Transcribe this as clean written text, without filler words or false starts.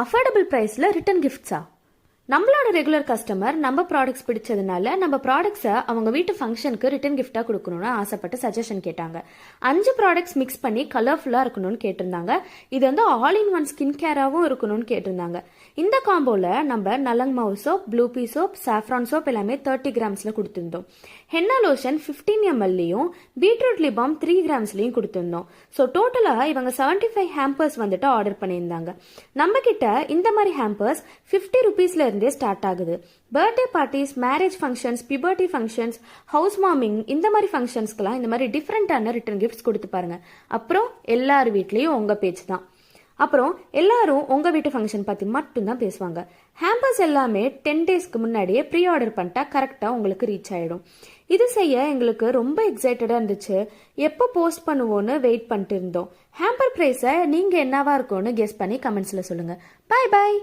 Affordable ப்ரைஸில் return கிஃப்ட்ஸா? நம்மளோட regular customer நம்ம ப்ராடக்ட்ஸ் பிடிச்சதுனால நம்ம ப்ராடக்ட்ஸை அவங்க வீட்டு ஃபங்க்ஷனுக்கு ரிட்டன் கிஃப்டாக கொடுக்கணும்னு ஆசைப்பட்டு சஜஷன் கேட்டாங்க. 5 ப்ராடக்ட்ஸ் மிக்ஸ் பண்ணி கலர்ஃபுல்லாக இருக்கணும்னு கேட்டிருந்தாங்க. இது வந்து ஆல் இன் ஒன் ஸ்கின் கேராகவும் இருக்கணும்னு கேட்டிருந்தாங்க. இந்த காம்போவில் நம்ம நலங் மாவு சோப், ப்ளூ பீ சோப், சாஃப்ரான் சோப் எல்லாமே 30 கிராம்ஸில் கொடுத்துருந்தோம். ஹென்னா லோஷன் 15 mlலையும் பீட்ரூட் லிபாம் 3 கிராம்ஸ்லையும் கொடுத்துருந்தோம். ஸோ டோட்டலாக இவங்க 75 ஹேம்பர்ஸ் வந்துட்டு ஆர்டர் பண்ணியிருந்தாங்க. நம்ம கிட்ட இந்த மாதிரி ஹேம்பர்ஸ் 50 rupeesல இருந்தே ஸ்டார்ட் ஆகுது. Birthday parties, marriage functions, puberty functions, house warming இந்த மாதிரி ஃபங்க்ஷன்ஸ்க்குலாம் இந்த மாதிரி டிஃப்ரெண்டான ரிட்டர்ன் கிஃப்ட்ஸ் கொடுத்து பாருங்க. அப்புறம் எல்லார் வீட்லேயும் உங்கள் பேச்சு தான். அப்புறம் எல்லாரும் உங்கள் வீட்டு ஃபங்க்ஷன் பற்றி மட்டும்தான் பேசுவாங்க. ஹேம்பர்ஸ் எல்லாமே 10 daysக்கு முன்னாடியே ப்ரீ ஆர்டர் பண்ணிட்டா கரெக்டாக உங்களுக்கு ரீச் ஆகிடும். இது செய்ய எங்களுக்கு ரொம்ப எக்ஸைட்டடாக இருந்துச்சு. எப்போ போஸ்ட் பண்ணுவோன்னு வெயிட் பண்ணிட்டு இருந்தோம். ஹேம்பர் ப்ரைஸை நீங்கள் என்னவா இருக்கும்னு கெஸ் பண்ணி கமெண்ட்ஸில் சொல்லுங்கள். பாய் பாய்.